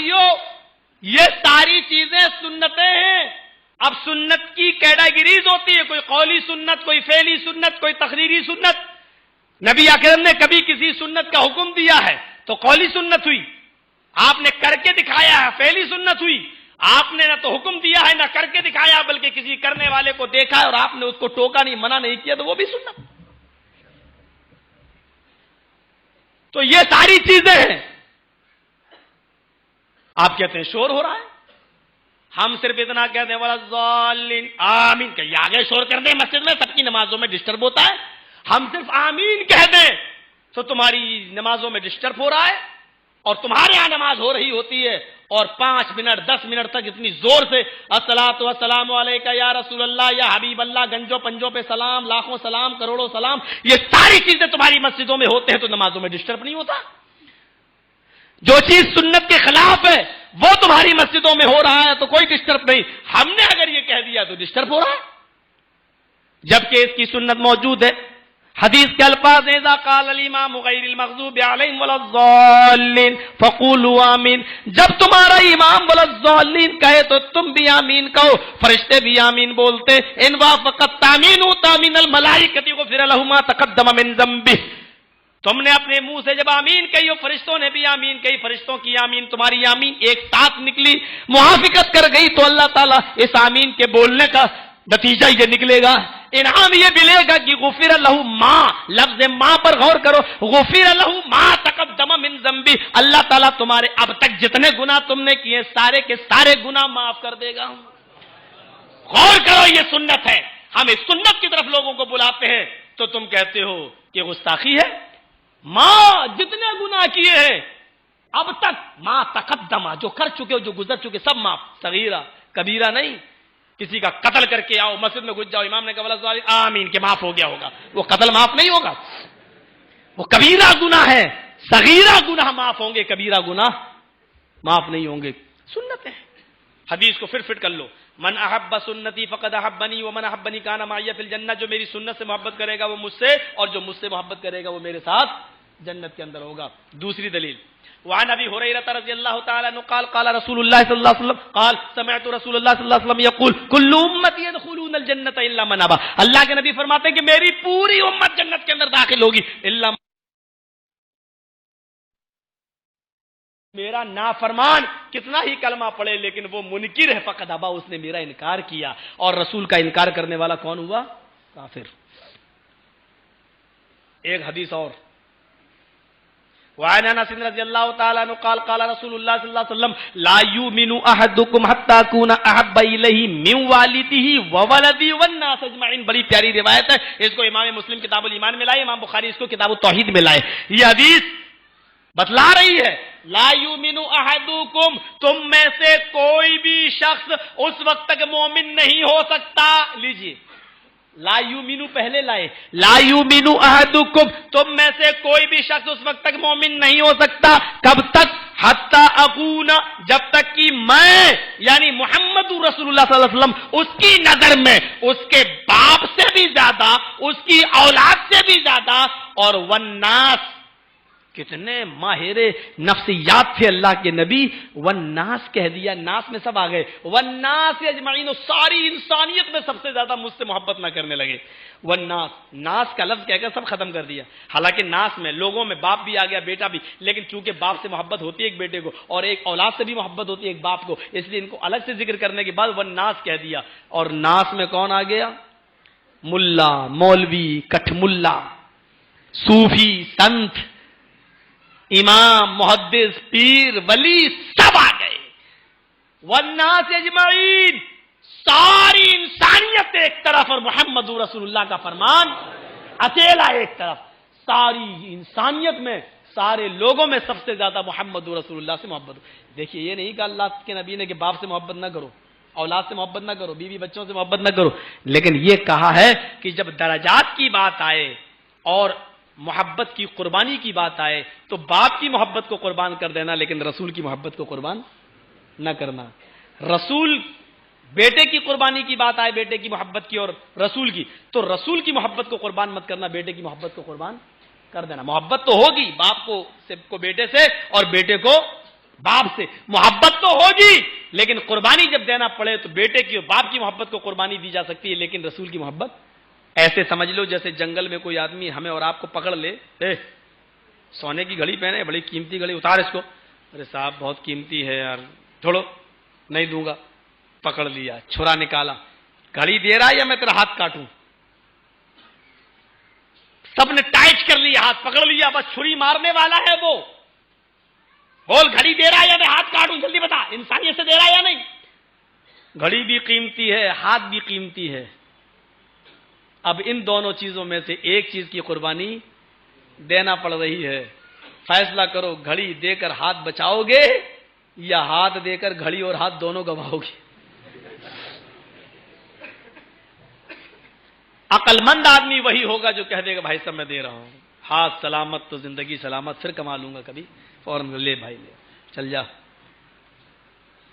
یہ ساری چیزیں سنتیں ہیں. اب سنت کی کیٹیگریز ہوتی ہے، کوئی قولی سنت، کوئی فعلی سنت، کوئی تقریری سنت. نبی اکرم نے کبھی کسی سنت کا حکم دیا ہے تو قولی سنت ہوئی، آپ نے کر کے دکھایا ہے فعلی سنت ہوئی. آپ نے نہ تو حکم دیا ہے نہ کر کے دکھایا، بلکہ کسی کرنے والے کو دیکھا ہے اور آپ نے اس کو ٹوکا نہیں، منع نہیں کیا، تو وہ بھی سنت. تو یہ ساری چیزیں ہیں. آپ کہتے ہیں شور ہو رہا ہے، ہم صرف اتنا کہتے ہیں وَلَضَّالِّينَ آمین، کہ یہ آگے شور کر دیں مسجد میں، سب کی نمازوں میں ڈسٹرب ہوتا ہے. ہم صرف آمین کہہ دیں تو تمہاری نمازوں میں ڈسٹرب ہو رہا ہے، اور تمہارے یہاں نماز ہو رہی ہوتی ہے اور 5 منٹ 10 منٹ تک اتنی زور سے الصلاۃ والسلام علیکہ یا رسول اللہ یا حبیب اللہ، گنجوں پنجوں پہ سلام، لاکھوں سلام، کروڑوں سلام، یہ ساری چیزیں تمہاری مسجدوں میں ہوتے ہیں تو نمازوں میں ڈسٹرب نہیں ہوتا. جو چیز سنت کے خلاف ہے وہ تمہاری مسجدوں میں ہو رہا ہے تو کوئی ڈسٹرب نہیں. ہم نے اگر یہ کہہ دیا تو ڈسٹرب ہو رہا ہے، جبکہ اس کی سنت موجود ہے. حدیث کے الفاظ ہیں اذا قال الامام غیر المغضوب علیہم ولا الضالین فقولوا آمین. جب تمہارا امام ولا الضالین کہے تو تم بھی آمین کہو. فرشتے بھی آمین بولتے. ان وافقت تامین تامین الملائکۃ غفر له ما تقدم من ذنبہ. تم نے اپنے منہ سے جب آمین کہی اور فرشتوں نے بھی آمین کہی، فرشتوں کی آمین تمہاری آمین ایک ساتھ نکلی، موافقت کر گئی، تو اللہ تعالیٰ اس آمین کے بولنے کا نتیجہ یہ نکلے گا، انعام یہ ملے گا کہ غفر لہ ما، لفظ ما پر غور کرو، غفر لہ ما تقدم من ذنبی، اللہ تعالیٰ تمہارے اب تک جتنے گناہ تم نے کیے سارے کے سارے گناہ معاف کر دے گا. غور کرو، یہ سنت ہے. ہم اس سنت کی طرف لوگوں کو بلاتے ہیں تو تم کہتے ہو کہ گستاخی ہے. ماں جتنے گناہ کیے ہیں اب تک، ماں تقدمہ جو کر چکے ہو، جو گزر چکے سب معاف، صغیرہ کبیرہ نہیں. کسی کا قتل کر کے آؤ مسجد میں گھس جاؤ، امام نے کہا آمین کہ معاف ہو گیا ہوگا، وہ قتل معاف نہیں ہوگا، وہ کبیرہ گناہ ہے. صغیرہ گناہ معاف ہوں گے، کبیرہ گناہ معاف نہیں ہوں گے. سنت ہے. حدیث کو پھر فٹ کر لو، من احب سنتی فقد احبنی ومن احبنی کان معی فی الجنہ. جو میری سنت سے محبت کرے گا وہ مجھ سے، اور جو مجھ سے محبت کرے گا وہ میرے ساتھ جنت کے اندر ہوگا. دوسری دلیل، وعن ابی ہریرہ رضی اللہ تعالی عنہ قال قال رسول اللہ صلی اللہ علیہ وسلم قال سمعت رسول اللہ صلی اللہ علیہ وسلم یقول کل امتی يدخلون الجنہ الا من ابى. اللہ کے نبی فرماتے ہیں کہ میری پوری امت جنت کے اندر داخل ہوگی الا میرا نافرمان کتنا ہی کلمہ پڑھے لیکن وہ منکر ہے، فقد ابا، اس نے میرا انکار کیا. اور رسول کا انکار کرنے والا کون ہوا؟ کافر. ایک حدیث اور، وعن انس رضی اللہ تعالی عنہ قال قال رسول اللہ صلی اللہ علیہ وسلم لا یؤمن احدکم حتی اکون احب الیہ من والدہ وولدہ والناس اجمعین. بڑی پیاری روایت ہے، اس کو امام مسلم کتاب الایمان میں لائے، امام بخاری اس کو کتاب التوحید میں لائے. یہ حدیث بتلا رہی ہے لا یؤمن احدکم، تم میں سے کوئی بھی شخص اس وقت تک مومن نہیں ہو سکتا. لیجئے، لا یؤمن پہلے لائے، لا یؤمن احدکم، تم میں سے کوئی بھی شخص اس وقت تک مومن نہیں ہو سکتا. کب تک؟ حتی اکون، جب تک کہ میں یعنی محمد رسول اللہ صلی اللہ علیہ وسلم اس کی نظر میں اس کے باپ سے بھی زیادہ، اس کی اولاد سے بھی زیادہ، اور والناس، کتنے ماہر نفسیات تھے اللہ کے نبی، والناس کہہ دیا، ناس میں سب آ گئے، والناس اجمعین، ساری انسانیت میں سب سے زیادہ مجھ سے محبت نہ کرنے لگے. والناس، ناس کا لفظ کہہ کر سب ختم کر دیا. حالانکہ ناس میں لوگوں میں باپ بھی آ گیا، بیٹا بھی، لیکن چونکہ باپ سے محبت ہوتی ہے ایک بیٹے کو اور ایک اولاد سے بھی محبت ہوتی ہے ایک باپ کو، اس لیے ان کو الگ سے ذکر کرنے کے بعد والناس کہہ دیا. اور ناس میں کون آ گیا؟ ملا، مولوی، کٹھ ملا، صوفی، سنت، امام، محدث، پیر، ولی، سب آ گئے. والناس اجمعین، ساری انسانیت ایک طرف اور محمد رسول اللہ کا فرمان اکیلا ایک طرف. ساری انسانیت میں، سارے لوگوں میں سب سے زیادہ محمد رسول اللہ سے محبت. دیکھیے، یہ نہیں کہ اللہ کے نبی نے کہ باپ سے محبت نہ کرو، اولاد سے محبت نہ کرو، بیوی بچوں سے محبت نہ کرو، لیکن یہ کہا ہے کہ جب درجات کی بات آئے اور محبت کی قربانی کی بات آئے تو باپ کی محبت کو قربان کر دینا، لیکن رسول کی محبت کو قربان نہ کرنا. رسول، بیٹے کی قربانی کی بات آئے، بیٹے کی محبت کی اور رسول کی، تو رسول کی محبت کو قربان مت کرنا، بیٹے کی محبت کو قربان کر دینا. محبت تو ہوگی باپ کو بیٹے سے اور بیٹے کو باپ سے محبت تو ہوگی، لیکن قربانی جب دینا پڑے تو بیٹے کی اور باپ کی محبت کو قربانی دی جا سکتی ہے، لیکن رسول کی محبت ایسے سمجھ لو جیسے جنگل میں کوئی آدمی ہمیں اور آپ کو پکڑ لے، سونے کی گھڑی پہنے، بڑی قیمتی گھڑی، اتار اس کو، ارے صاحب بہت قیمتی ہے یار، چھوڑو نہیں دوں گا، پکڑ لیا، چھرا نکالا، گھڑی دے رہا ہے یا میں تیرا ہاتھ کاٹوں؟ سب نے ٹائٹ کر لیا، ہاتھ پکڑ لیا، بس چھری مارنے والا ہے وہ، بول گھڑی دے رہا ہے یا میں ہاتھ کاٹوں، جلدی بتا، انسانیت سے دے رہا ہے یا نہیں؟ گھڑی بھی قیمتی ہے، ہاتھ بھی قیمتی ہے۔ اب ان دونوں چیزوں میں سے ایک چیز کی قربانی دینا پڑ رہی ہے، فیصلہ کرو، گھڑی دے کر ہاتھ بچاؤ گے یا ہاتھ دے کر گھڑی اور ہاتھ دونوں گواؤ گے؟ عقل مند آدمی وہی ہوگا جو کہہ دے گا بھائی صاحب میں دے رہا ہوں، ہاتھ سلامت تو زندگی سلامت، پھر کما لوں گا کبھی، فوراً لے بھائی لے، چل جا۔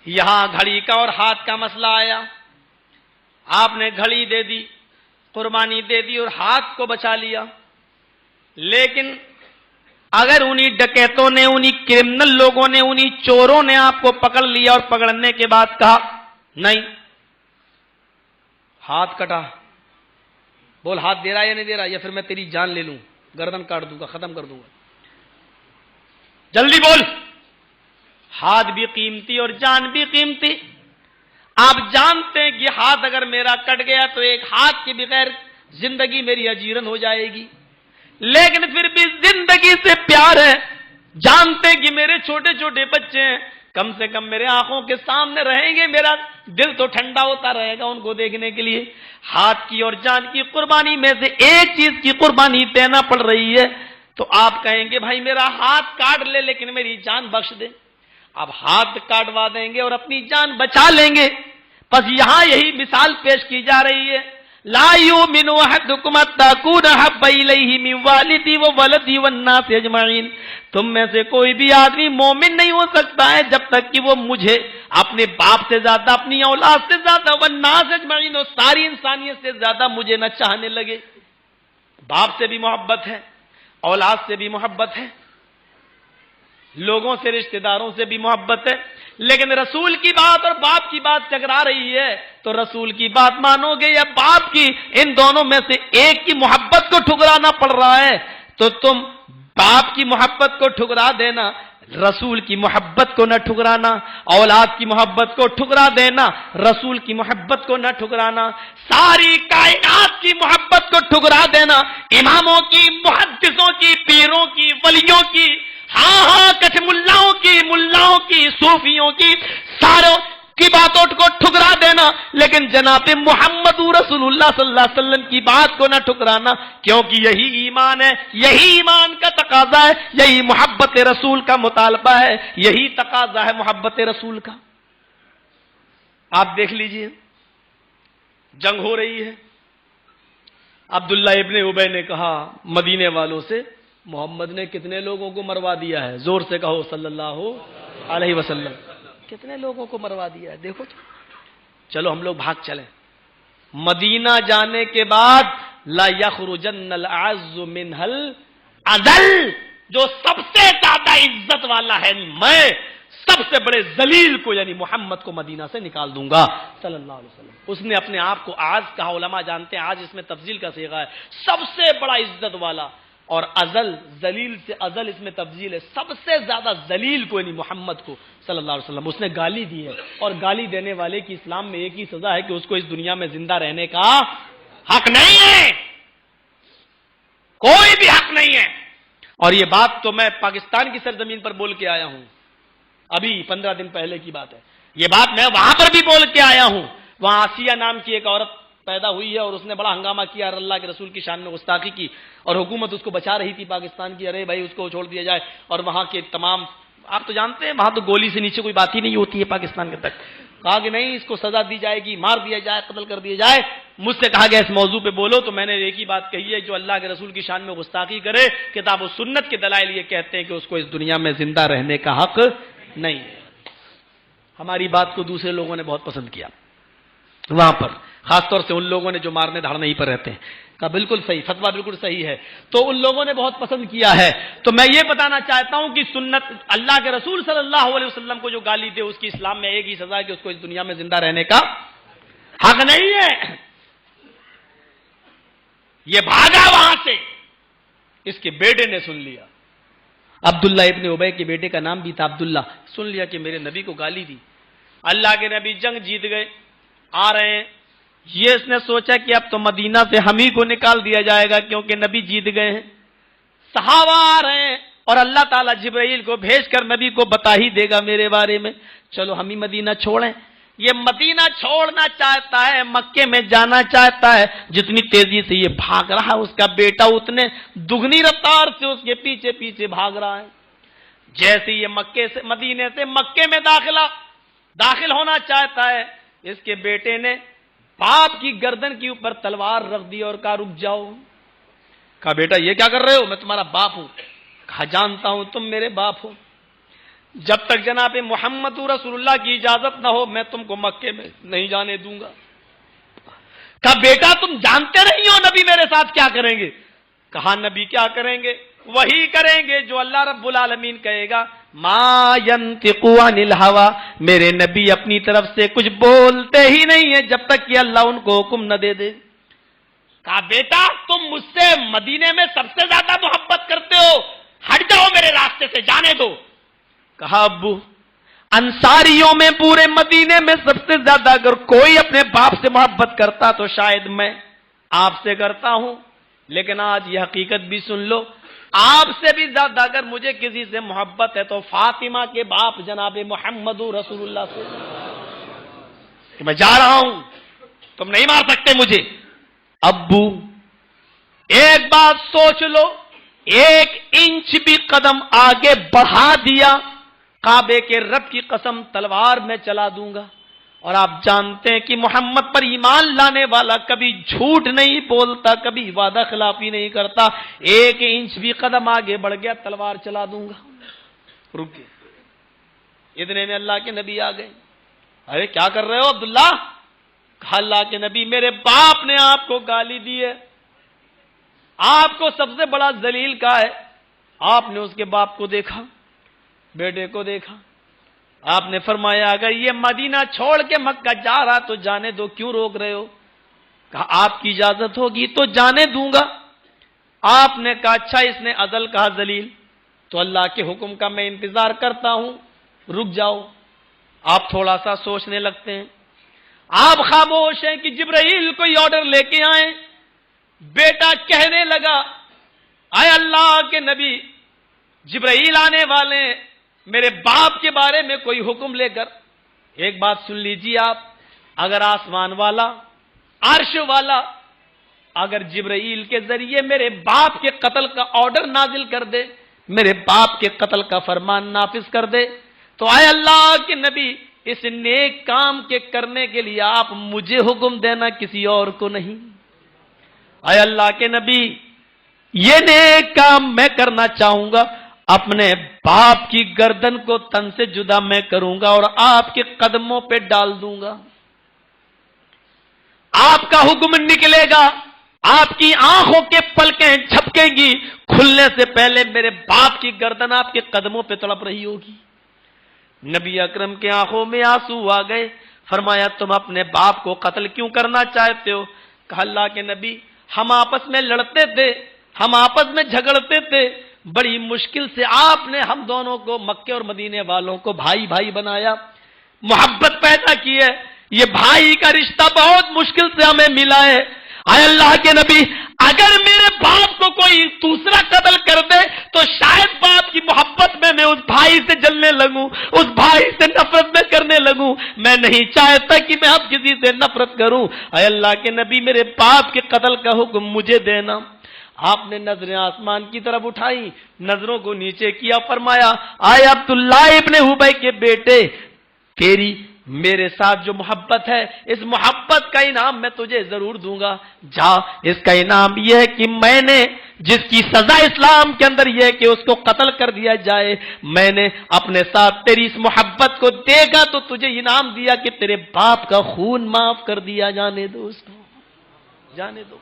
یہاں گھڑی کا اور ہاتھ کا مسئلہ آیا، آپ نے گھڑی دے دی، قربانی دے دی اور ہاتھ کو بچا لیا، لیکن اگر انہی ڈکیتوں نے، انہی کرمنل لوگوں نے، انہی چوروں نے آپ کو پکڑ لیا اور پکڑنے کے بعد کہا نہیں، ہاتھ کٹا، بول ہاتھ دے رہا یا نہیں دے رہا، یا پھر میں تیری جان لے لوں، گردن کاٹ دوں گا، ختم کر دوں گا، جلدی بول۔ ہاتھ بھی قیمتی اور جان بھی قیمتی، آپ جانتے ہیں کہ ہاتھ اگر میرا کٹ گیا تو ایک ہاتھ کے بغیر زندگی میری اجیرن ہو جائے گی، لیکن پھر بھی زندگی سے پیار ہے، جانتے ہیں کہ میرے چھوٹے چھوٹے بچے ہیں، کم سے کم میرے آنکھوں کے سامنے رہیں گے، میرا دل تو ٹھنڈا ہوتا رہے گا ان کو دیکھنے کے لیے۔ ہاتھ کی اور جان کی قربانی میں سے ایک چیز کی قربانی دینا پڑ رہی ہے، تو آپ کہیں گے بھائی میرا ہاتھ کاٹ لے لیکن میری جان بخش دے۔ اب ہاتھ کاٹوا دیں گے اور اپنی جان بچا لیں گے، بس یہاں یہی مثال پیش کی جا رہی ہے، لا یؤمن احدکم حتی اکون احب الیہ من والدی وولدی والناس اجمعین، تم میں سے کوئی بھی آدمی مومن نہیں ہو سکتا ہے جب تک کہ وہ مجھے اپنے باپ سے زیادہ، اپنی اولاد سے زیادہ، والناس اجمعین، اور ساری انسانیت سے زیادہ مجھے نہ چاہنے لگے۔ باپ سے بھی محبت ہے، اولاد سے بھی محبت ہے، لوگوں سے، رشتہ داروں سے بھی محبت ہے، لیکن رسول کی بات اور باپ کی بات ٹکرا رہی ہے، تو رسول کی بات مانو گے یا باپ کی؟ ان دونوں میں سے ایک کی محبت کو ٹھکرانا پڑ رہا ہے، تو تم باپ کی محبت کو ٹھکرا دینا، رسول کی محبت کو نہ ٹھکرانا، اولاد کی محبت کو ٹھکرا دینا، رسول کی محبت کو نہ ٹھکرانا، ساری کائنات کی محبت کو ٹھکرا دینا، اماموں کی، محدثوں کی، پیروں کی، ولیوں کی، ہاں کچھ ملاؤں کی، صوفیوں کی، ساروں کی باتوں کو ٹھکرا دینا، لیکن جناب محمد رسول اللہ صلی اللہ علیہ وسلم کی بات کو نہ ٹھکرانا، کیونکہ یہی ایمان ہے، یہی ایمان کا تقاضا ہے، یہی محبت رسول کا مطالبہ ہے، یہی تقاضا ہے محبت رسول کا۔ آپ دیکھ لیجئے، جنگ ہو رہی ہے، عبداللہ ابن ابی نے کہا مدینے والوں سے، محمد نے کتنے لوگوں کو مروا دیا ہے؟ زور سے کہو صلی اللہ علیہ وسلم، کتنے لوگوں کو مروا دیا ہے؟ دیکھو چلو ہم لوگ بھاگ چلیں۔ مدینہ جانے کے بعد لا یخرجن الاعز منها الاذل، جو سب سے زیادہ عزت والا ہے، میں سب سے بڑے ذلیل کو یعنی محمد کو مدینہ سے نکال دوں گا صلی اللہ علیہ وسلم۔ اس نے اپنے آپ کو آج کہا، علماء جانتے ہیں آج اس میں تفضیل کا صیغہ ہے، سب سے بڑا عزت والا، اور ازل، ذلیل سے ازل اس میں تفضیل ہے، سب سے زیادہ ذلیل کو یعنی محمد کو صلی اللہ علیہ وسلم۔ اس نے گالی دی ہے، اور گالی دینے والے کی اسلام میں ایک ہی سزا ہے کہ اس کو اس دنیا میں زندہ رہنے کا حق نہیں ہے، کوئی بھی حق نہیں ہے۔ اور یہ بات تو میں پاکستان کی سرزمین پر بول کے آیا ہوں، ابھی 15 دن پہلے کی بات ہے، یہ بات میں وہاں پر بھی بول کے آیا ہوں۔ وہاں آسیہ نام کی ایک عورت پیدا ہوئی ہے اور اس نے بڑا ہنگامہ کیا اور اللہ کے رسول کی شان میں گستاخی کی، اور حکومت اس کو بچا رہی تھی پاکستان کی، ارے بھائی اس کو چھوڑ دیا جائے، اور وہاں کے تمام، آپ تو جانتے ہیں وہاں تو گولی سے نیچے کوئی بات ہی نہیں ہوتی ہے پاکستان کے تک، کہا کہ نہیں اس کو سزا دی جائے گی، مار دیا جائے، قتل کر دیا جائے۔ مجھ سے کہا گیا اس موضوع پہ بولو، تو میں نے ایک ہی بات کہی ہے، جو اللہ کے رسول کی شان میں گستاخی کرے، کتاب و سنت کے دلائل یہ کہتے ہیں کہ اس کو اس دنیا میں زندہ رہنے کا حق نہیں ہے۔ ہماری بات کو دوسرے لوگوں نے بہت پسند کیا وہاں پر، خاص طور سے ان لوگوں نے جو مارنے دھاڑنے ہی پر رہتے ہیں، کہا بالکل صحیح، فتویٰ بالکل صحیح ہے۔ تو ان لوگوں نے بہت پسند کیا ہے۔ تو میں یہ بتانا چاہتا ہوں کہ سنت اللہ کے رسول صلی اللہ علیہ وسلم کو جو گالی دے اس کی اسلام میں ایک ہی سزا ہے کہ اس کو اس دنیا میں زندہ رہنے کا حق نہیں ہے۔ یہ بھاگا وہاں سے، اس کے بیٹے نے سن لیا، عبداللہ ابن ابی کے بیٹے کا نام بھی تھا عبداللہ، سن لیا کہ میرے نبی کو گالی دی۔ اللہ کے نبی جنگ جیت گئے، آ رہے ہیں، یہ اس نے سوچا کہ اب تو مدینہ سے ہم ہی کو نکال دیا جائے گا کیونکہ نبی جیت گئے ہیں۔ صحابہ آ رہے ہیں اور اللہ تعالیٰ جبرائیل کو بھیج کر نبی کو بتا ہی دے گا میرے بارے میں، چلو ہم ہی مدینہ چھوڑیں۔ یہ مدینہ چھوڑنا چاہتا ہے، مکے میں جانا چاہتا ہے، جتنی تیزی سے یہ بھاگ رہا ہے اس کا بیٹا اتنے دگنی رفتار سے اس کے پیچھے پیچھے بھاگ رہا ہے۔ جیسے یہ مدینے سے مکے میں داخل ہونا چاہتا ہے، اس کے بیٹے نے باپ کی گردن کے اوپر تلوار رکھ دی اور کہا رک جاؤ۔ کہا بیٹا یہ کیا کر رہے ہو؟ میں تمہارا باپ ہوں۔ کہا جانتا ہوں تم میرے باپ ہو، جب تک جناب محمد رسول اللہ کی اجازت نہ ہو میں تم کو مکے میں نہیں جانے دوں گا۔ کہا بیٹا تم جانتے نہیں ہو نبی میرے ساتھ کیا کریں گے؟ کہا نبی کیا کریں گے؟ وہی کریں گے جو اللہ رب العالمین کہے گا، ما ینطق عن الہوی، میرے نبی اپنی طرف سے کچھ بولتے ہی نہیں ہیں جب تک کہ اللہ ان کو حکم نہ دے دے۔ کہا بیٹا تم مجھ سے مدینے میں سب سے زیادہ محبت کرتے ہو، ہٹ جاؤ میرے راستے سے، جانے دو۔ کہا ابو انصاریوں میں پورے مدینے میں سب سے زیادہ اگر کوئی اپنے باپ سے محبت کرتا تو شاید میں آپ سے کرتا ہوں، لیکن آج یہ حقیقت بھی سن لو، آپ سے بھی زیادہ اگر مجھے کسی سے محبت ہے تو فاطمہ کے باپ جناب محمد رسول اللہ سے، کہ میں جا رہا ہوں، تم نہیں مار سکتے مجھے۔ ابو ایک بات سوچ لو، ایک انچ بھی قدم آگے بڑھا دیا کعبے کے رب کی قسم تلوار میں چلا دوں گا۔ اور آپ جانتے ہیں کہ محمد پر ایمان لانے والا کبھی جھوٹ نہیں بولتا، کبھی وعدہ خلافی نہیں کرتا، ایک انچ بھی قدم آگے بڑھ گیا تلوار چلا دوں گا۔ رک گئے، اتنے میں اللہ کے نبی آ گئے۔ ارے کیا کر رہے ہو عبداللہ؟ کہا اللہ کے نبی میرے باپ نے آپ کو گالی دی ہے، آپ کو سب سے بڑا ذلیل کہا ہے۔ آپ نے اس کے باپ کو دیکھا، بیٹے کو دیکھا، آپ نے فرمایا اگر یہ مدینہ چھوڑ کے مکہ جا رہا تو جانے دو، کیوں روک رہے ہو؟ کہا آپ کی اجازت ہوگی تو جانے دوں گا۔ آپ نے کہا اچھا اس نے عدل کہا ذلیل، تو اللہ کے حکم کا میں انتظار کرتا ہوں، رک جاؤ۔ آپ تھوڑا سا سوچنے لگتے ہیں، آپ خاموش ہیں کہ جبرائیل کوئی آرڈر لے کے آئے۔ بیٹا کہنے لگا اے اللہ کے نبی جبرائیل آنے والے ہیں میرے باپ کے بارے میں کوئی حکم لے کر۔ ایک بات سن لیجیے آپ، اگر آسمان والا عرش والا اگر جبرائیل کے ذریعے میرے باپ کے قتل کا آرڈر نازل کر دے، میرے باپ کے قتل کا فرمان نافذ کر دے، تو اے اللہ کے نبی اس نیک کام کے کرنے کے لیے آپ مجھے حکم دینا، کسی اور کو نہیں۔ اے اللہ کے نبی یہ نیک کام میں کرنا چاہوں گا، اپنے باپ کی گردن کو تن سے جدا میں کروں گا اور آپ کے قدموں پہ ڈال دوں گا۔ آپ کا حکم نکلے گا، آپ کی آنکھوں کے پلکیں جھپکیں گی، کھلنے سے پہلے میرے باپ کی گردن آپ کے قدموں پہ تڑپ رہی ہوگی۔ نبی اکرم کے آنکھوں میں آنسو آ گئے، فرمایا تم اپنے باپ کو قتل کیوں کرنا چاہتے ہو؟ کہا اللہ کے نبی ہم آپس میں لڑتے تھے، ہم آپس میں جھگڑتے تھے، بڑی مشکل سے آپ نے ہم دونوں کو مکے اور مدینے والوں کو بھائی بھائی بنایا، محبت پیدا کی ہے، یہ بھائی کا رشتہ بہت مشکل سے ہمیں ملا ہے۔ اے اللہ کے نبی اگر میرے باپ کو کوئی دوسرا قتل کر دے تو شاید باپ کی محبت میں اس بھائی سے جلنے لگوں، اس بھائی سے نفرت میں کرنے لگوں، میں نہیں چاہتا کہ میں اب کسی سے نفرت کروں۔ اے اللہ کے نبی میرے باپ کے قتل کا حکم مجھے دینا۔ آپ نے نظریں آسمان کی طرف اٹھائی، نظروں کو نیچے کیا، فرمایا اے عبداللہ ابن ابی کے بیٹے تیری میرے ساتھ جو محبت ہے اس محبت کا انعام میں تجھے ضرور دوں گا۔ جا، اس کا انعام یہ ہے کہ میں نے جس کی سزا اسلام کے اندر یہ ہے کہ اس کو قتل کر دیا جائے، میں نے اپنے ساتھ تیری اس محبت کو دے گا تو تجھے انعام دیا کہ تیرے باپ کا خون معاف کر دیا، جانے دو اس کو، جانے دو۔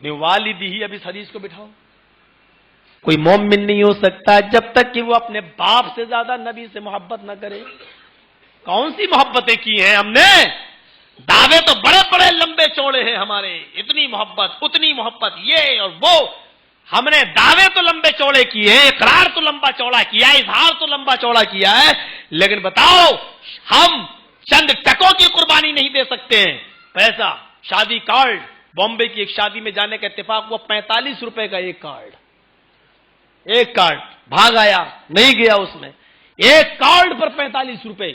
من والدہ، اب اس حدیث کو بٹھاؤ. کوئی مومن نہیں ہو سکتا جب تک کہ وہ اپنے باپ سے زیادہ نبی سے محبت نہ کرے. کون سی محبتیں کی ہیں ہم نے؟ دعوے تو بڑے بڑے لمبے چوڑے ہیں ہمارے، اتنی محبت اتنی محبت، یہ اور وہ. ہم نے دعوے تو لمبے چوڑے کیے، اقرار تو لمبا چوڑا کیا، اظہار تو لمبا چوڑا کیا ہے، لیکن بتاؤ ہم چند ٹکوں کی قربانی نہیں دے سکتے ہیں. پیسہ، شادی کارڈ، بامبے کی ایک شادی میں جانے کا اتفاق ہوا، 45 روپے کا ایک کارڈ. ایک کارڈ، بھاگ آیا، نہیں گیا اس میں. ایک کارڈ پر 45 روپے.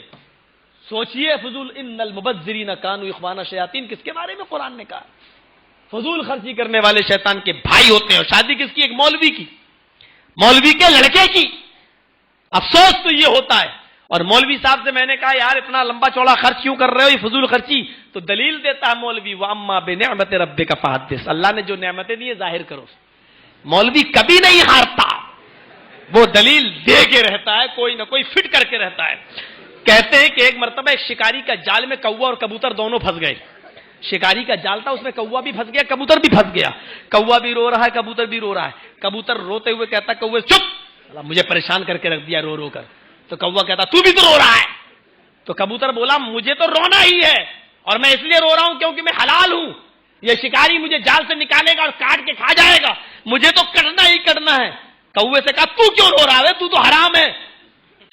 سوچئے فضول، ان المبذرین کانوا اخوان الشیاطین کس کے بارے میں قرآن نے کہا؟ فضول خرچی کرنے والے شیطان کے بھائی ہوتے ہیں. اور شادی کس کی؟ ایک مولوی کی، مولوی کے لڑکے کی. افسوس تو یہ ہوتا ہے. اور مولوی صاحب سے میں نے کہا یار اتنا لمبا چوڑا خرچ کیوں کر رہے ہو، یہ فضول خرچی؟ تو دلیل دیتا ہے مولوی، وَأَمَّا بِنِعْمَةِ رَبِّكَ فَحَدِّثْ، اللہ نے جو نعمتیں دی ہیں ظاہر کرو. مولوی کبھی نہیں ہارتا، وہ دلیل دے کے رہتا ہے، کوئی نہ کوئی فٹ کر کے رہتا ہے. کہتے ہیں کہ ایک مرتبہ ایک شکاری کا جال میں کوا اور کبوتر دونوں پھنس گئے. شکاری کا جال تھا، اس میں کوا بھی پھنس گیا، کبوتر بھی پھنس گیا. کوا بھی رو رہا ہے، کبوتر بھی رو رہا ہے. کبوتر روتے ہوئے کہتا ہے کوے چپ، مجھے پریشان کر کے رکھ دیا رو رو کر. تو کوا کہتا تو بھی تو رو رہا ہے. تو کبوتر بولا مجھے تو رونا ہی ہے، اور میں اس لیے رو رہا ہوں کیونکہ میں حلال ہوں. یہ شکاری مجھے جال سے نکالے گا اور کاٹ کے کھا جائے گا، مجھے تو کرنا ہی کرنا ہے. کوے سے کہا تو کیوں رو رہا ہے، تو حرام ہے،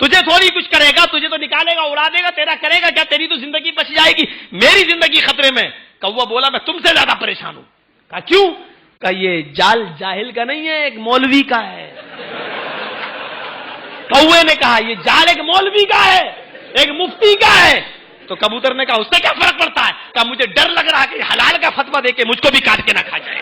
تجھے تھوڑی کچھ کرے گا، تجھے تو نکالے گا اڑا دے گا، تیرا کرے گا کیا؟ تیری تو زندگی بچ جائے گی، میری زندگی خطرے میں. کوا بولا میں تم سے زیادہ پریشان ہوں. کہا کیوں؟ کہا یہ جال جاہل کا نہیں ہے، ایک مولوی کا ہے. کوے نے کہا یہ جال ایک مولوی کا ہے، ایک مفتی کا ہے. تو کبوتر نے کہا اس سے کیا فرق پڑتا ہے؟ کہا مجھے ڈر لگ رہا ہے کہ حلال کا فتویٰ دے کے مجھ کو بھی کاٹ کے نہ کھا جائے.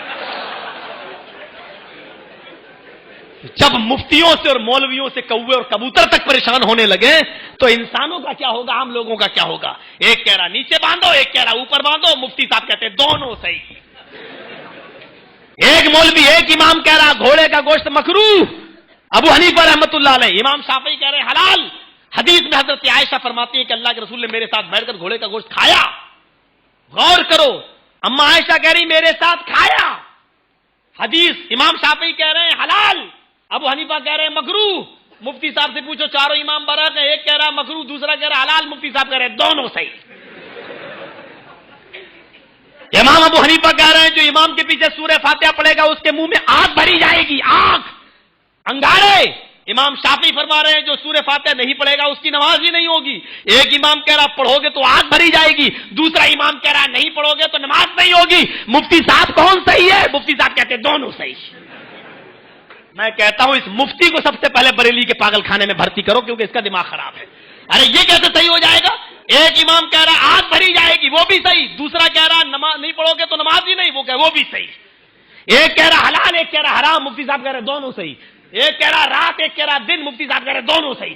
جب مفتیوں سے اور مولویوں سے کوے اور کبوتر تک پریشان ہونے لگے تو انسانوں کا کیا ہوگا، عام لوگوں کا کیا ہوگا؟ ایک کہہ رہا نیچے باندھو، ایک کہہ رہا اوپر باندھو. مفتی صاحب کہتے ہیں دونوں صحیح. ایک مولوی، ایک امام کہہ رہا گھوڑے کا گوشت مکروہ، ابو حنیفہ رحمۃ اللہ علیہ. امام شافعی کہہ رہے حلال. حدیث میں حضرت عائشہ فرماتی ہے کہ اللہ کے رسول نے میرے ساتھ بیٹھ کر گھوڑے کا گوشت کھایا. غور کرو، اما عائشہ کہہ رہی میرے ساتھ کھایا. حدیث امام شافعی کہہ رہے ہیں حلال، ابو حنیفہ کہہ رہے ہیں مکروہ. مفتی صاحب سے پوچھو، چاروں امام برحق ہیں، ایک کہہ رہا مکروہ، دوسرا کہہ رہا حلال، مفتی صاحب کہہ رہے ہیں دونوں صحیح. امام ابو حنیفہ کہہ رہے ہیں جو امام کے پیچھے سورہ فاتحہ پڑھے گا اس کے منہ میں آگ بھری جائے گی، آگ، انگارے. امام شافعی فرما رہے ہیں جو سورہ فاتحہ نہیں پڑھے گا اس کی نماز ہی نہیں ہوگی. ایک امام کہہ رہا پڑھو گے تو آگ بھری جائے گی، دوسرا امام کہہ رہا نہیں پڑھو گے تو نماز نہیں ہوگی. مفتی صاحب کون صحیح ہے؟ مفتی صاحب کہتے ہیں دونوں صحیح. میں کہتا ہوں اس مفتی کو سب سے پہلے بریلی کے پاگل خانے میں بھرتی کرو کیونکہ اس کا دماغ خراب ہے. ارے یہ کیسے صحیح ہو جائے گا؟ ایک امام کہہ رہا آگ بھری جائے گی، وہ بھی صحیح. دوسرا کہہ رہا نماز نہیں پڑھو گے تو نماز ہی نہیں، وہ بھی صحیح. ایک کہہ رہا حلال، ایک کہہ رہا حرام، مفتی صاحب کہہ رہے دونوں صحیح. ایک کہہ رہا رات، ایک کہہ رہا دن، مفتی صاحب کہہ رہے دونوں صحیح.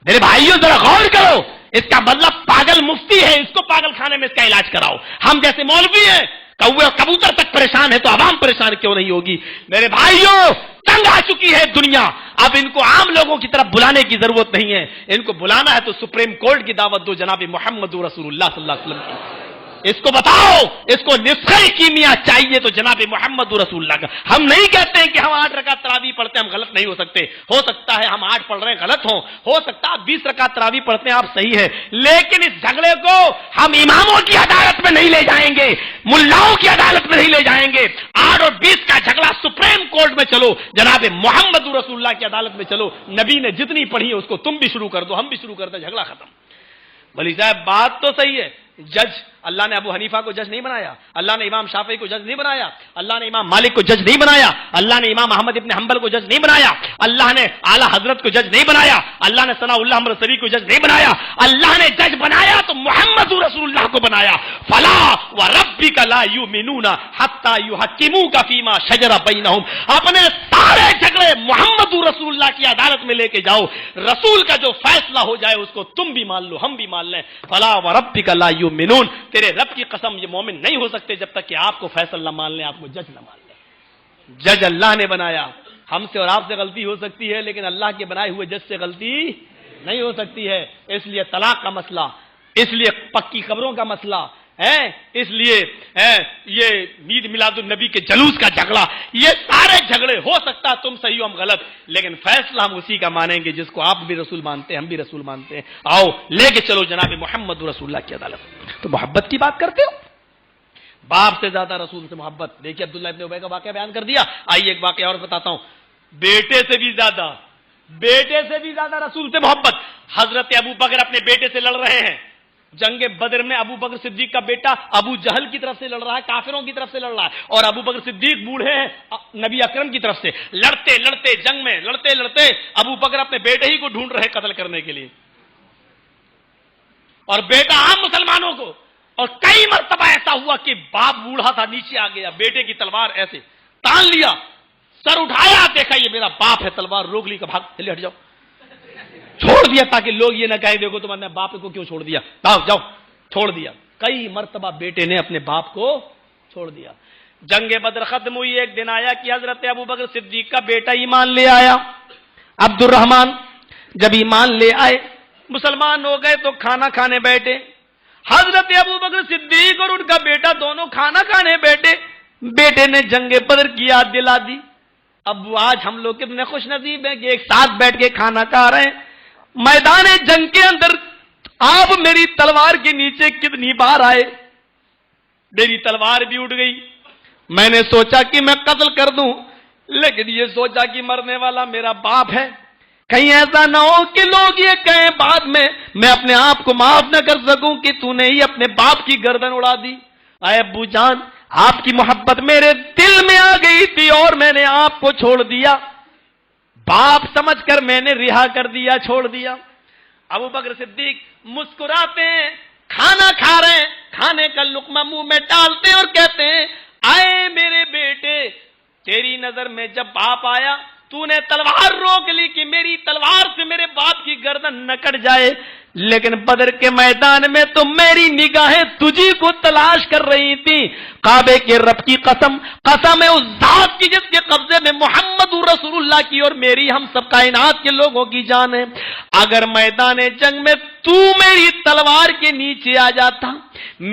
میرے بھائیوں ذرا غور کرو، اس کا مطلب پاگل مفتی ہے، اس کو پاگل خانے میں اس کا علاج کراؤ. ہم جیسے مولوی ہیں، کوے اور کبوتر تک پریشان ہے تو عوام پریشان کیوں نہیں ہوگی؟ میرے بھائیوں تنگ آ چکی ہے دنیا، اب ان کو عام لوگوں کی طرف بلانے کی ضرورت نہیں ہے. ان کو بلانا ہے تو سپریم کورٹ کی دعوت دو، جناب محمد رسول اللہ صلی اللہ علیہ وسلم کی. اس کو بتاؤ، اس کو نسخہ کیمیا چاہیے تو جناب محمد رسول اللہ کا. ہم نہیں کہتے ہیں کہ ہم 8 رکعت تراویح پڑھتے ہیں ہم غلط نہیں ہو سکتے. ہو سکتا ہے ہم 8 پڑھ رہے ہیں غلط ہوں، ہو سکتا ہے آپ 20 رکعت تراویح پڑھتے ہیں آپ صحیح ہے، لیکن اس جھگڑے کو ہم اماموں کی عدالت میں نہیں لے جائیں گے، ملاؤں کی عدالت میں نہیں لے جائیں گے. 8 اور 20 کا جھگڑا سپریم کورٹ میں چلو، جناب محمد رسول اللہ کی عدالت میں چلو. نبی نے جتنی پڑھی ہے اس کو تم بھی شروع کر دو، ہم بھی شروع کر دیں، جھگڑا ختم. بھلی صاحب بات تو صحیح ہے. جج اللہ نے ابو حنیفہ کو جج نہیں بنایا، اللہ نے امام شافعی کو جج نہیں بنایا، اللہ نے امام مالک کو جج نہیں بنایا، اللہ نے امام احمد ابن حنبل کو جج نہیں بنایا، اللہ نے اعلی حضرت کو جج نہیں بنایا، اللہ نے ثناء اللہ مرسلی کو جج نہیں بنایا. اللہ نے جج بنایا تو محمد رسول اللہ کو بنایا. فلا وربک لا یؤمنون حتی یحکموک فیما شجر بینہم. اپنے سارے جھگڑے محمد رسول اللہ کی عدالت میں لے کے جاؤ، رسول کا جو فیصلہ ہو جائے اس کو تم بھی مان لو، ہم بھی مان لیں. فلا وربک لا یؤمنون، تیرے رب کی قسم یہ مومن نہیں ہو سکتے جب تک کہ آپ کو فیصل نہ مان لیں، آپ کو جج نہ مان لیں. جج اللہ نے بنایا. ہم سے اور آپ سے غلطی ہو سکتی ہے لیکن اللہ کے بنائے ہوئے جج سے غلطی نہیں ہو سکتی ہے. اس لیے طلاق کا مسئلہ، اس لیے پکی قبروں کا مسئلہ، ہے. اس لیے یہ عید میلاد النبی کے جلوس کا جھگڑا، یہ سارے جھگڑے ہو سکتا تم صحیح ہو ہم غلط، لیکن فیصلہ ہم اسی کا مانیں گے جس کو آپ بھی رسول مانتے ہیں ہم بھی رسول مانتے ہیں. آؤ لے کے چلو جناب محمد رسول اللہ کی عدالت. تو محبت کی بات کرتے ہو، باپ سے زیادہ رسول سے محبت. دیکھیے عبداللہ ابن ابی کا واقعہ بیان کر دیا. آئیے ایک واقعہ اور بتاتا ہوں. بیٹے سے بھی زیادہ رسول سے محبت. حضرت ابو بکر اپنے بیٹے سے لڑ رہے ہیں. جنگ بدر میں ابو بکر صدیق کا بیٹا ابو جہل کی طرف سے لڑ رہا ہے، کافروں کی طرف سے لڑ رہا ہے، اور ابو بکر صدیق بوڑھے ہیں نبی اکرم کی طرف سے. لڑتے جنگ میں لڑتے ابو بکر اپنے بیٹے ہی کو ڈھونڈ رہے قتل کرنے کے لیے، اور بیٹا عام مسلمانوں کو. اور کئی مرتبہ ایسا ہوا کہ باپ بوڑھا تھا، نیچے آ گیا، بیٹے کی تلوار ایسے تان لیا، سر اٹھایا، دیکھا یہ میرا باپ ہے، تلوار روک لی کہ بھاگ چلے ہٹ جاؤ، چھوڑ دیا تاکہ لوگ یہ نہ کہیں دیکھو تمہارے باپ کو کیوں چھوڑ دیا، جاؤ چھوڑ دیا. کئی مرتبہ بیٹے نے اپنے باپ کو چھوڑ دیا. جنگ بدر ختم ہوئی. ایک دن آیا کہ حضرت ابو بکر صدیق کا بیٹا ایمان لے آیا، عبد الرحمان. جب ایمان لے آئے مسلمان ہو گئے تو کھانا کھانے بیٹھے. حضرت ابو بکر صدیق اور ان کا بیٹا دونوں کھانا کھانے بیٹھے. بیٹے نے جنگ بدر کی یاد دلا دی. ابو آج ہم لوگ کتنے خوش نصیب ہیں کہ ایک ساتھ بیٹھ کے کھانا کھا رہے ہیں. میدان جنگ کے اندر آپ میری تلوار کے نیچے کتنی بار آئے، میری تلوار بھی اٹھ گئی. میں نے سوچا کہ میں قتل کر دوں، لیکن یہ سوچا کہ مرنے والا میرا باپ ہے، کہیں ایسا نہ ہو کہ لوگ یہ کہیں بعد میں اپنے آپ کو معاف نہ کر سکوں کہ تو نے ہی اپنے باپ کی گردن اڑا دی. اے ابو جان، آپ کی محبت میرے دل میں آ گئی تھی اور میں نے آپ کو چھوڑ دیا، باپ سمجھ کر میں نے رہا کر دیا، چھوڑ دیا. ابو بکر صدیق مسکراتے ہیں، کھانا کھا رہے ہیں، کھانے کا لقمہ منہ میں ڈالتے ہیں اور کہتے ہیں آئے میرے بیٹے، تیری نظر میں جب باپ آیا تو نے تلوار روک لی کہ میری تلوار سے میرے باپ کی گردن نہ کٹ جائے، لیکن بدر کے میدان میں تو میری نگاہیں تجھی کو تلاش کر رہی تھی. کعبے کے رب کی قسم، قسم ہے اس ذات کی جس کے قبضے میں محمد رسول اللہ کی اور میری ہم سب کائنات کے لوگوں کی جان ہے، اگر میدان جنگ میں تو میری تلوار کے نیچے آ جاتا،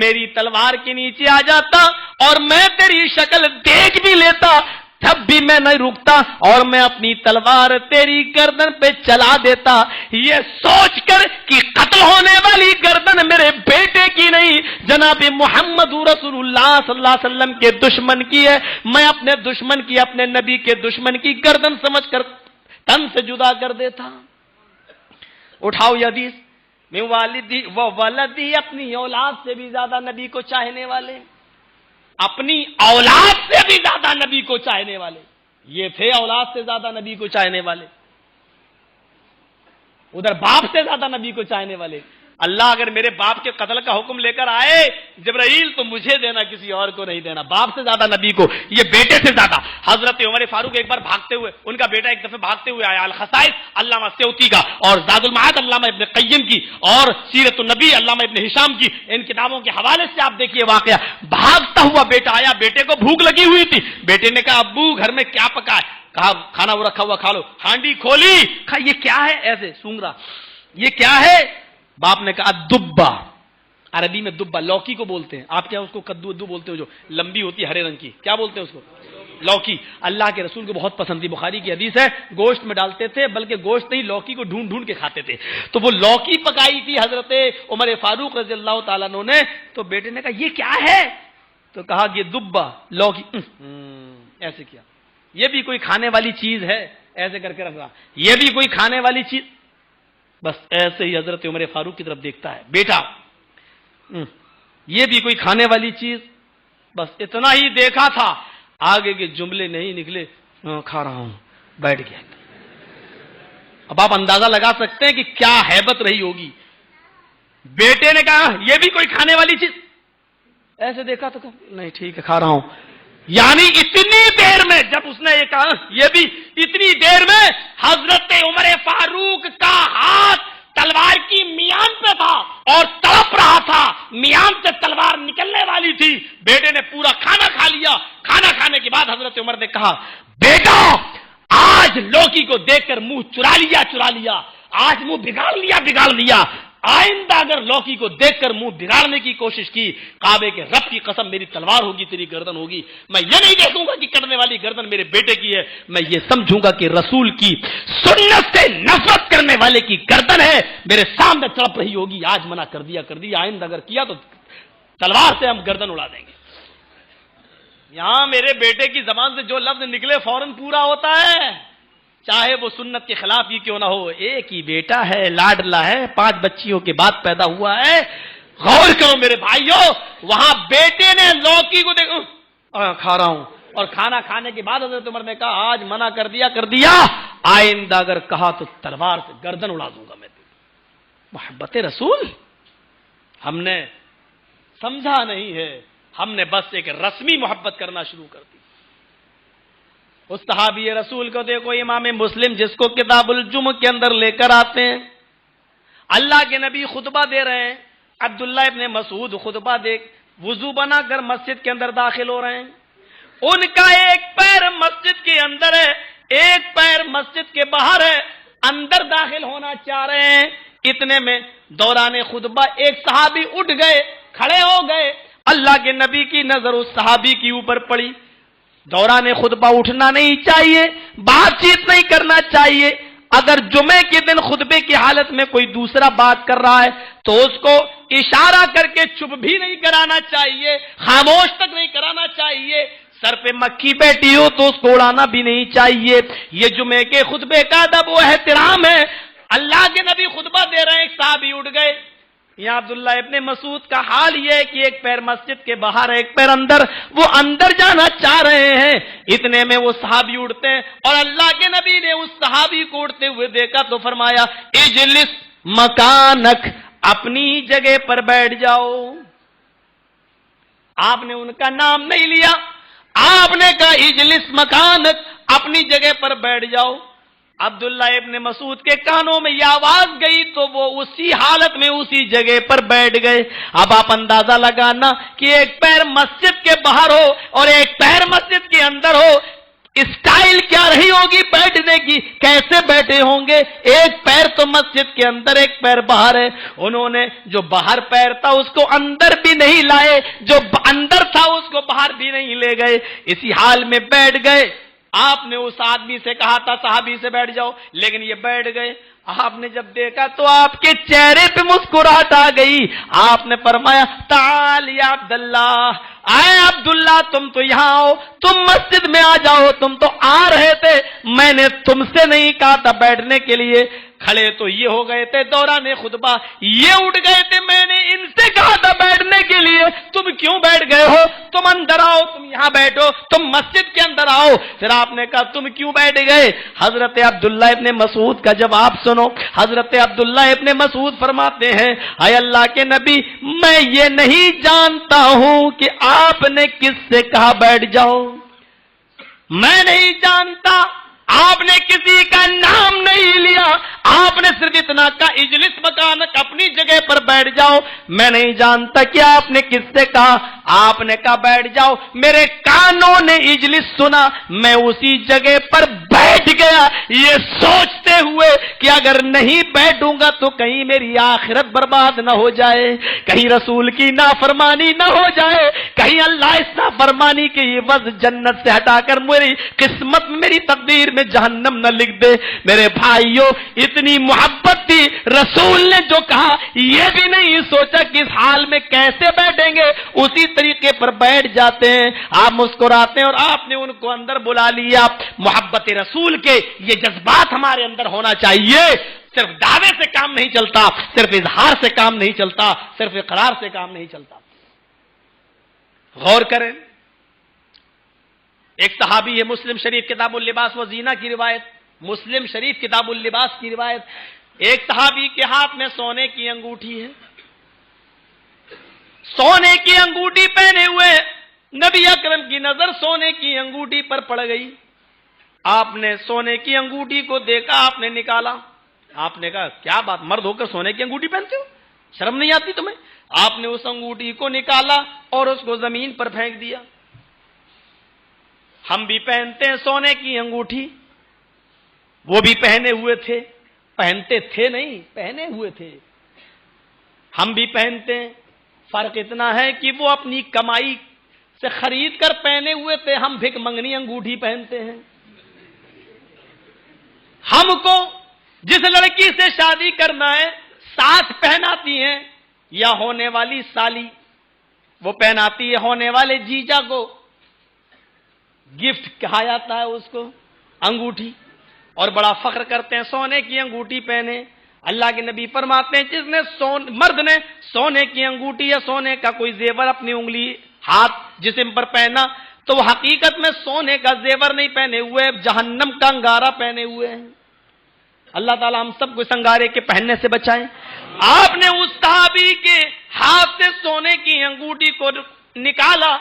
میری تلوار کے نیچے آ جاتا اور میں تیری شکل دیکھ بھی لیتا، تب بھی میں نہیں رکتا اور میں اپنی تلوار تیری گردن پہ چلا دیتا، یہ سوچ کر کہ قتل ہونے والی گردن میرے بیٹے کی نہیں جناب محمد رسول اللہ صلی اللہ علیہ وسلم کے دشمن کی ہے، میں اپنے دشمن کی، اپنے نبی کے دشمن کی گردن سمجھ کر تن سے جدا کر دیتا. اٹھاؤ یہ حدیث. میں والدی و ولدی، اپنی اولاد سے بھی زیادہ نبی کو چاہنے والے، اپنی اولاد سے بھی زیادہ نبی کو چاہنے والے. یہ تھے اولاد سے زیادہ نبی کو چاہنے والے، ادھر باپ سے زیادہ نبی کو چاہنے والے. اللہ اگر میرے باپ کے قتل کا حکم لے کر آئے جبرائیل تو مجھے دینا، کسی اور کو نہیں دینا. باپ سے زیادہ نبی کو، یہ بیٹے سے زیادہ. حضرت عمر فاروق ایک بار بھاگتے ہوئے، ان کا بیٹا ایک دفعہ بھاگتے ہوئے آیا. الخصائص علامہ سیوطی کا اور زاد المعاد علامہ ابن قیم کی اور سیرت النبی علامہ ابن ہشام کی، ان کتابوں کے حوالے سے آپ دیکھیے واقعہ. بھاگتا ہوا بیٹا آیا، بیٹے کو بھوک لگی ہوئی تھی. بیٹے نے کہا ابو گھر میں کیا پکا ہے؟ کہا کھانا وہ رکھا ہوا کھا لو. ہانڈی کھولی، کہا یہ کیا ہے؟ ایسے سونگ رہا، یہ کیا ہے؟ باپ نے کہا دبا. عربی میں دبا لوکی کو بولتے ہیں، آپ کیا اس کو کدو ادو بولتے ہو جو لمبی ہوتی ہے ہرے رنگ کی، کیا بولتے ہیں اس کو؟ لوکی. اللہ کے رسول کو بہت پسند تھی، بخاری کی حدیث ہے گوشت میں ڈالتے تھے، بلکہ گوشت نہیں لوکی کو ڈھونڈ ڈھونڈ کے کھاتے تھے. تو وہ لوکی پکائی تھی حضرت عمر فاروق رضی اللہ تعالیٰ عنہ نے. تو بیٹے نے کہا یہ کیا ہے؟ تو کہا یہ دبا لوکی. ایسے کیا، یہ بھی کوئی کھانے والی چیز ہے؟ ایسے کر کے رکھ رہا، یہ بھی کوئی کھانے والی چیز؟ بس ایسے ہی حضرت عمر فاروق کی طرف دیکھتا ہے بیٹا، یہ بھی کوئی کھانے والی چیز؟ بس اتنا ہی دیکھا تھا، آگے کے جملے نہیں نکلے. کھا رہا ہوں، بیٹھ گیا. اب آپ اندازہ لگا سکتے ہیں کہ کیا ہیبت رہی ہوگی. بیٹے نے کہا یہ بھی کوئی کھانے والی چیز؟ ایسے دیکھا تو کہا نہیں ٹھیک ہے کھا رہا ہوں. یعنی اتنی دیر میں جب اس نے یہ کہا یہ بھی، اتنی دیر میں حضرت عمر فاروق کا ہاتھ تلوار کی میان پہ تھا اور تڑپ رہا تھا، میان سے تلوار نکلنے والی تھی. بیٹے نے پورا کھانا کھا لیا. کھانا کھانے کے بعد حضرت عمر نے کہا بیٹا آج لوکی کو دیکھ کر منہ چرا لیا، آج منہ بگاڑ لیا. آئندہ اگر لوکی کو دیکھ کر منہ بگاڑنے کی کوشش کی، کعبے کے رب کی قسم میری تلوار ہوگی، تیری گردن ہوگی۔ میں یہ نہیں دیکھوں گا کہ کٹنے والی گردن میرے بیٹے کی ہے، میں یہ سمجھوں گا کہ رسول کی سنت سے نفرت کرنے والے کی گردن ہے، میرے سامنے تڑپ رہی ہوگی۔ آج منع کر دیا، آئندہ اگر کیا تو تلوار سے ہم گردن اڑا دیں گے۔ یہاں میرے بیٹے کی زبان سے جو لفظ نکلے فوراً پورا ہوتا ہے، چاہے وہ سنت کے خلاف ہی کیوں نہ ہو۔ ایک ہی بیٹا ہے، لاڈلا ہے، 5 بچیوں کے بعد پیدا ہوا ہے۔ غور کرو میرے بھائیوں، وہاں بیٹے نے لوکی کو دیکھو کھا رہا ہوں، اور کھانا کھانے کے بعد حضرت عمر نے کہا آج منع کر دیا، آئندہ اگر کہا تو تلوار سے گردن اڑا دوں گا میں۔ محبت رسول ہم نے سمجھا نہیں ہے، ہم نے بس ایک رسمی محبت کرنا شروع کر دی۔ اس صحابی رسول کو دیکھو، امام مسلم جس کو کتاب الجمع کے اندر لے کر آتے ہیں، اللہ کے نبی خطبہ دے رہے ہیں، عبداللہ ابن مسعود خطبہ دے وضو بنا کر مسجد کے اندر داخل ہو رہے ہیں، ان کا ایک پیر مسجد کے اندر ہے، ایک پیر مسجد کے باہر ہے، اندر داخل ہونا چاہ رہے ہیں۔ اتنے میں دوران خطبہ ایک صحابی اٹھ گئے، کھڑے ہو گئے، اللہ کے نبی کی نظر اس صحابی کی اوپر پڑی۔ دوران خطبہ اٹھنا نہیں چاہیے، بات چیت نہیں کرنا چاہیے، اگر جمعے کے دن خطبے کی حالت میں کوئی دوسرا بات کر رہا ہے تو اس کو اشارہ کر کے چپ بھی نہیں کرانا چاہیے، خاموش تک نہیں کرانا چاہیے، سر پہ مکھی بیٹھی ہو تو اس کو اڑانا بھی نہیں چاہیے۔ یہ جمعے کے خطبے کا ادب و احترام ہے۔ اللہ کے نبی خطبہ دے رہے ہیں، ایک صحابی اٹھ گئے۔ یہاں عبداللہ ابن مسعود کا حال یہ ہے کہ ایک پیر مسجد کے باہر، ایک پیر اندر، وہ اندر جانا چاہ رہے ہیں۔ اتنے میں وہ صحابی اٹھتے ہیں، اور اللہ کے نبی نے اس صحابی کو اٹھتے ہوئے دیکھا تو فرمایا اجلس مکانک، اپنی جگہ پر بیٹھ جاؤ۔ آپ نے ان کا نام نہیں لیا، آپ نے کہا اجلس مکانک، اپنی جگہ پر بیٹھ جاؤ۔ عبداللہ ابن مسعود کے کانوں میں یہ آواز گئی تو وہ اسی حالت میں اسی جگہ پر بیٹھ گئے۔ اب آپ اندازہ لگانا کہ ایک پیر مسجد کے باہر ہو اور ایک پیر مسجد کے اندر ہو، اسٹائل کیا رہی ہوگی بیٹھنے کی، کیسے بیٹھے ہوں گے۔ ایک پیر تو مسجد کے اندر، ایک پیر باہر ہے۔ انہوں نے جو باہر پیر تھا اس کو اندر بھی نہیں لائے، جو اندر تھا اس کو باہر بھی نہیں لے گئے، اسی حال میں بیٹھ گئے۔ آپ نے اس آدمی سے کہا تھا صحابی سے بیٹھ جاؤ، لیکن یہ بیٹھ گئے۔ آپ نے جب دیکھا تو آپ کے چہرے پہ مسکراہٹ آ گئی۔ آپ نے فرمایا تعال یا عبداللہ، آئے عبداللہ تم تو یہاں آؤ، تم مسجد میں آ جاؤ، تم تو آ رہے تھے، میں نے تم سے نہیں کہا تھا بیٹھنے کے لیے۔ کھڑے تو یہ ہو گئے تھے دوران خطبہ، یہ اٹھ گئے تھے، میں نے ان سے کہا تھا بیٹھنے کے لیے، تم کیوں بیٹھ گئے ہو؟ تم اندر آؤ، تم یہاں بیٹھو، تم مسجد کے اندر آؤ۔ پھر آپ نے کہا تم کیوں بیٹھ گئے؟ حضرت عبداللہ ابن مسعود کا جواب سنو۔ حضرت عبداللہ ابن مسعود فرماتے ہیں اے اللہ کے نبی، میں یہ نہیں جانتا ہوں کہ آپ نے کس سے کہا بیٹھ جاؤ، میں نہیں جانتا، آپ نے کسی کا نام نہیں لیا، آپ نے صرف اتنا کہا اجلس مکانک، اپنی جگہ پر بیٹھ جاؤ۔ میں نہیں جانتا کہ آپ نے کس سے کہا، آپ نے کہا بیٹھ جاؤ، میرے کانوں نے اجلس سنا، میں اسی جگہ پر بیٹھ گیا، یہ سوچتے ہوئے کہ اگر نہیں بیٹھوں گا تو کہیں میری آخرت برباد نہ ہو جائے، کہیں رسول کی نافرمانی نہ ہو جائے، کہیں اللہ اس نافرمانی کے یہ وضع جنت سے ہٹا کر میری قسمت میں، میری تقدیر میں جہنم نہ لکھ دے۔ میرے بھائیوں، اتنی محبت تھی، رسول نے جو کہا یہ بھی نہیں سوچا کہ اس حال میں کیسے بیٹھیں گے، اسی طریقے پر بیٹھ جاتے ہیں۔ آپ مسکراتے ہیں اور آپ نے ان کو اندر بلا لیا۔ محبت رسول کے یہ جذبات ہمارے اندر ہونا چاہیے۔ صرف دعوے سے کام نہیں چلتا، صرف اظہار سے کام نہیں چلتا، صرف اقرار سے کام نہیں چلتا۔ غور کریں، ایک صحابی ہے، مسلم شریف کتاب اللباس و زینہ کی روایت، مسلم شریف کتاب اللباس کی روایت، ایک صحابی کے ہاتھ میں سونے کی انگوٹھی ہے، سونے کی انگوٹھی پہنے ہوئے، نبی اکرم کی نظر سونے کی انگوٹھی پر پڑ گئی۔ آپ نے سونے کی انگوٹھی کو دیکھا، آپ نے نکالا۔ آپ نے کہا کیا بات، مرد ہو کر سونے کی انگوٹھی پہنتے ہو، شرم نہیں آتی تمہیں؟ آپ نے اس انگوٹھی کو نکالا اور اس کو زمین پر پھینک دیا۔ ہم بھی پہنتے ہیں سونے کی انگوٹھی، وہ بھی پہنے ہوئے تھے، پہنتے تھے نہیں، پہنے ہوئے تھے۔ ہم بھی پہنتے ہیں، فرق اتنا ہے کہ وہ اپنی کمائی سے خرید کر پہنے ہوئے تھے، ہم بھک منگنی انگوٹھی پہنتے ہیں۔ ہم کو جس لڑکی سے شادی کرنا ہے ساتھ پہناتی ہیں، یا ہونے والی سالی وہ پہناتی ہے ہونے والے جیجا کو، گفٹ کہا جاتا ہے اس کو انگوٹھی، اور بڑا فخر کرتے ہیں سونے کی انگوٹھی پہنے۔ اللہ کے نبی فرماتے ہیں جس نے مرد نے سونے کی انگوٹھی یا سونے کا کوئی زیور اپنی انگلی ہاتھ جسم پر پہنا تو وہ حقیقت میں سونے کا زیور نہیں پہنے ہوئے، جہنم کا انگارہ پہنے ہوئے ہیں۔ اللہ تعالیٰ ہم سب کو اس انگارے کے پہننے سے بچائیں۔ آپ نے اس صحابی کے ہاتھ سے سونے کی انگوٹھی کو نکالا،